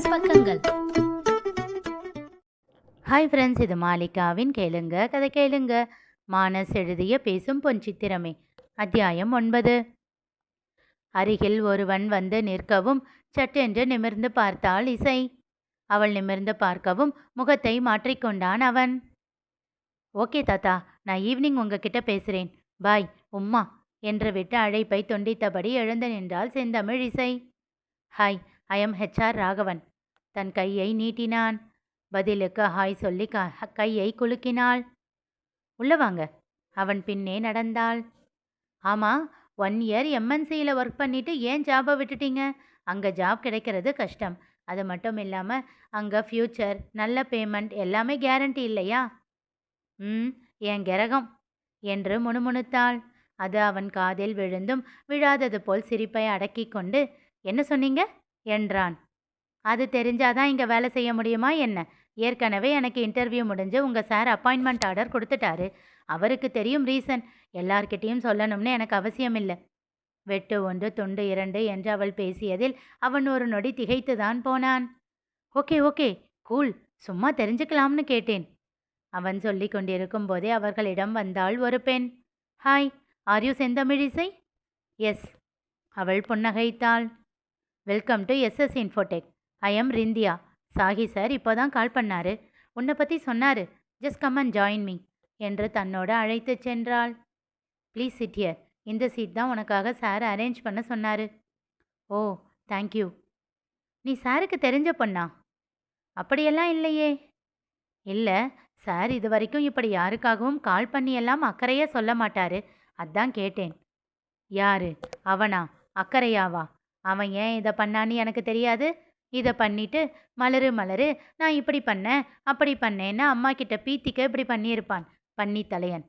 Business பக்கங்கள். Hi friends, இது மாலிகாவின் கேளுங்க கதை கேளுங்க. மானஸ் எழுதிய பேசும் பொன் சித்திரமே. அத்தியாயம் 9. அருகில் ஒருவன் வந்து நிற்கவும் சட்டென்று நிமிர்ந்து பார்த்தாள் இசை. அவள் நிமிர்ந்து பார்க்கவும் முகத்தை மாற்றிக்கொண்டான் அவன். ஓகே தாத்தா, நான் ஈவினிங் உங்ககிட்ட பேசுகிறேன், பாய் உம்மா என்று விட்டு அழைப்பை துண்டித்தபடி எழுந்து நின்றாள் Senthamizh Isai. Hi, I am HR Raghavan. தன் கையை நீட்டினான். பதிலுக்கு ஹாய் சொல்லி கையை குலுக்கினாள். உள்ள வாங்க. அவன் பின்னே நடந்தாள். ஆமாம், 1 இயர் MNCயில் ஒர்க் பண்ணிட்டு ஏன் ஜாபை விட்டுட்டீங்க? அங்கே ஜாப் கிடைக்கிறது கஷ்டம். அது மட்டும் இல்லாமல் அங்கே ஃப்யூச்சர், நல்ல பேமெண்ட் எல்லாமே கேரண்டி இல்லையா? என் கிரகம் என்று முணுமுணுத்தாள். அது அவன் காதில் விழுந்தும் விழாதது போல் சிரிப்பை அடக்கி கொண்டு, என்ன சொன்னீங்க என்றான். அது தெரிஞ்சாதான் இங்கே வேலை செய்ய முடியுமா என்ன? ஏற்கனவே எனக்கு இன்டர்வியூ முடிஞ்சு உங்கள் சார் அப்பாயின்மெண்ட் ஆர்டர் கொடுத்துட்டாரு. அவருக்கு தெரியும் ரீசன். எல்லார்கிட்டையும் சொல்லணும்னு எனக்கு அவசியம் இல்லை. வெட்டு 1 துண்டு 2 என்று அவள் பேசியதில் அவன் ஒரு நொடி திகைத்துதான் போனான். ஓகே ஓகே கூல், சும்மா தெரிஞ்சுக்கலாம்னு கேட்டேன். அவன் சொல்லி கொண்டிருக்கும் போதே அவர்களிடம் வந்தாள் ஒரு பெண். Hi, are you Senthamizhisai? Yes. அவள் புன்னகைத்தாள். Welcome to SS Infotech. I am Rinthiya. Saagi sir இப்போ தான் கால் பண்ணாரு. உன்னை பற்றி சொன்னார். Just come and join me என்று தன்னோடு அழைத்து சென்றாள். Please sit here. இந்த சீட் தான் உனக்காக சார் அரேஞ்ச் பண்ண சொன்னார். Oh, thank you. நீ சாருக்கு தெரிஞ்ச பொண்ணா? அப்படியெல்லாம் இல்லையே. இல்லை, சார் இது வரைக்கும் இப்படி யாருக்காகவும் கால் பண்ணியெல்லாம் அக்கறையாக சொல்ல மாட்டார். அதான் கேட்டேன். யாரு அவனா? அக்கறையாவா? அவன் ஏன் இதை பண்ணான்னு எனக்கு தெரியாது. இதை பண்ணிட்டு மலரு மலரு நான் இப்படி பண்ணேன் அப்படி பண்ணேன்னு அம்மா கிட்ட பீத்திக்க இப்படி பண்ணியிருப்பான் பண்ணி தலையன்.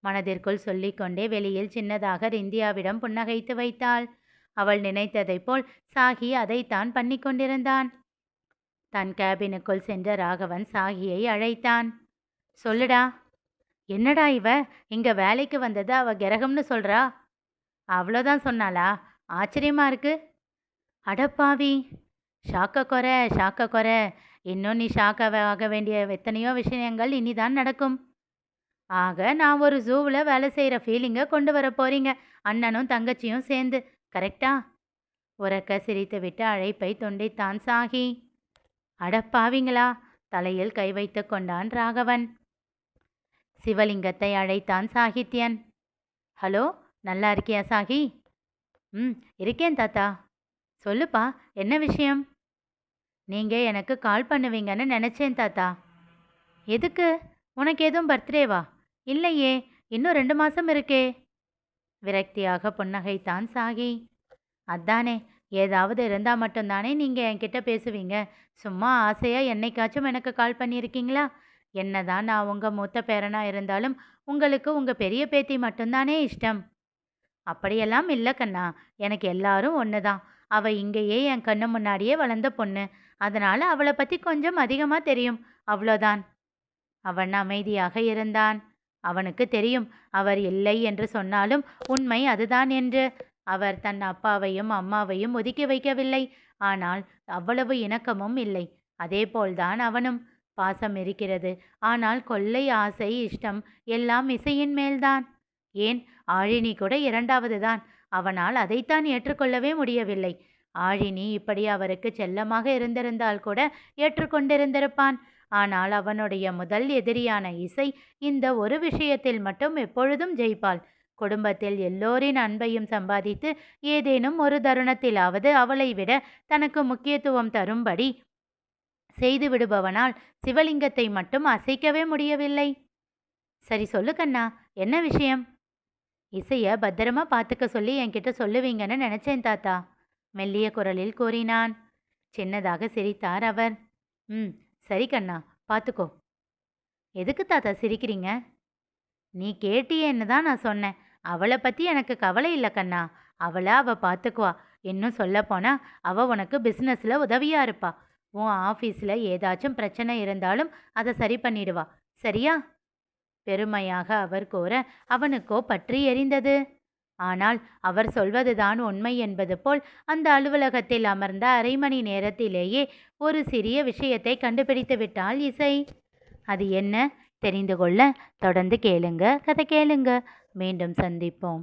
மனதிற்குள் சொல்லிக்கொண்டே வெளியில் சின்னதாக ரிந்தியாவிடம் புன்னகைத்து வைத்தாள். அவள் நினைத்ததைப் போல் சாகி அதைத்தான் பண்ணி கொண்டிருந்தான். தன் கேபினுக்குள் சென்ற ராகவன் சாகியை அழைத்தான். சொல்லுடா. என்னடா இவ இங்க வேலைக்கு வந்தது அவ கிரகம்னு சொல்றா? அவ்வளோதான் சொன்னாளா? ஆச்சரியமா இருக்கு. அடப்பாவி, ஷாக்க குறை. இன்னும் நீ ஆக வேண்டிய எத்தனையோ விஷயங்கள் இனிதான் நடக்கும். ஆக நான் ஒரு ஜூவில் வேலை செய்கிற ஃபீலிங்கை கொண்டு வர போறீங்க, அண்ணனும் தங்கச்சியும் சேர்ந்து, கரெக்டா? உறக்க சிரித்து விட்டு அழைப்பை துண்டித்தான் சாகி. அடப்பாவிங்களா, தலையில் கை வைத்து கொண்டான் ராகவன். சிவலிங்கத்தை அழைத்தான் சாகித்யன். ஹலோ, நல்லா இருக்கியா சாகி? இருக்கேன் தாத்தா. சொல்லுப்பா, என்ன விஷயம்? நீங்கள் எனக்கு கால் பண்ணுவீங்கன்னு நினச்சேன் தாத்தா. எதுக்கு? உனக்கு எதுவும் பர்த்டேவா? இல்லையே, இன்னும் 2 மாதம் இருக்கே. விரக்தியாக புன்னகைத்தான் சாகி. அதானே, ஏதாவது இருந்தால் மட்டும்தானே நீங்கள் என்கிட்ட பேசுவீங்க. சும்மா ஆசையாக என்னைக்காச்சும் எனக்கு கால் பண்ணியிருக்கீங்களா? என்னதான் நான் உங்கள் மூத்த பேரனாக இருந்தாலும் உங்களுக்கு உங்கள் பெரிய பேத்தி மட்டும்தானே இஷ்டம். அப்படியெல்லாம் இல்லை கண்ணா, எனக்கு எல்லாரும் ஒன்று தான். அவள் இங்கேயே என் கண்ணு முன்னாடியே வளர்ந்த பொண்ணு. அதனால் அவளை பற்றி கொஞ்சம் அதிகமாக தெரியும், அவ்வளோதான். அவன் அமைதியாக இருந்தான். அவனுக்கு தெரியும், அவர் இல்லை என்று சொன்னாலும் உண்மை அதுதான் என்று. அவர் தன் அப்பாவையும் அம்மாவையும் ஒதுக்கி வைக்கவில்லை. ஆனால் அவ்வளவு இணக்கமும் இல்லை. அதேபோல்தான் அவனும். பாசம் இருக்கிறது, ஆனால் கொள்ளை, ஆசை, இஷ்டம் எல்லாம் இசையின் மேல்தான். ஏன், ஆழினி கூட 2வது தான். அவனால் அதைத்தான் ஏற்றுக்கொள்ளவே முடியவில்லை. ஆழினி இப்படி அவருக்கு செல்லமாக இருந்திருந்தால் கூட ஏற்றுக்கொண்டிருந்திருப்பான். ஆனால் அவனுடைய முதல் எதிரியான இசை இந்த ஒரு விஷயத்தில் மட்டும் எப்பொழுதும் ஜெயிப்பாள். குடும்பத்தில் எல்லோரின் அன்பையும் சம்பாதித்து ஏதேனும் ஒரு தருணத்திலாவது அவளை விட தனக்கு முக்கியத்துவம் தரும்படி செய்து விடுபவனால் சிவலிங்கத்தை மட்டும் அசைக்கவே முடியவில்லை. சரி சொல்லு கண்ணா, என்ன விஷயம்? இசையை பத்திரமா பார்த்துக்க சொல்லி என்கிட்ட சொல்லுவீங்கன்னு நினச்சேன் தாத்தா, மெல்லிய குரலில் கூறினான். சின்னதாக சிரித்தார் அவர். சரி கண்ணா, பார்த்துக்கோ. எதுக்கு தாத்தா சிரிக்கிறீங்க? நீ கேட்டியேன்னு தான் நான் சொன்னேன். அவளை பற்றி எனக்கு கவலை இல்லை கண்ணா. அவள் பார்த்துக்குவா. இன்னும் சொல்லப்போனால் அவள் உனக்கு பிஸ்னஸில் உதவியாக இருப்பா. உன் ஆஃபீஸில் ஏதாச்சும் பிரச்சனை இருந்தாலும் அதை சரி பண்ணிடுவா, சரியா? பெருமையாக அவர் கூற அவனுக்கோ பற்றி எரிந்தது. ஆனால் அவர் சொல்வதுதான் உண்மை என்பது போல் அந்த அலுவலகத்தில் அமர்ந்த அரை மணி நேரத்திலேயே ஒரு சிறிய விஷயத்தை கண்டுபிடித்து விட்டாள் இசை. அது என்ன தெரிந்து கொள்ள தொடர்ந்து கேளுங்க, கதை கேளுங்க. மீண்டும் சந்திப்போம்.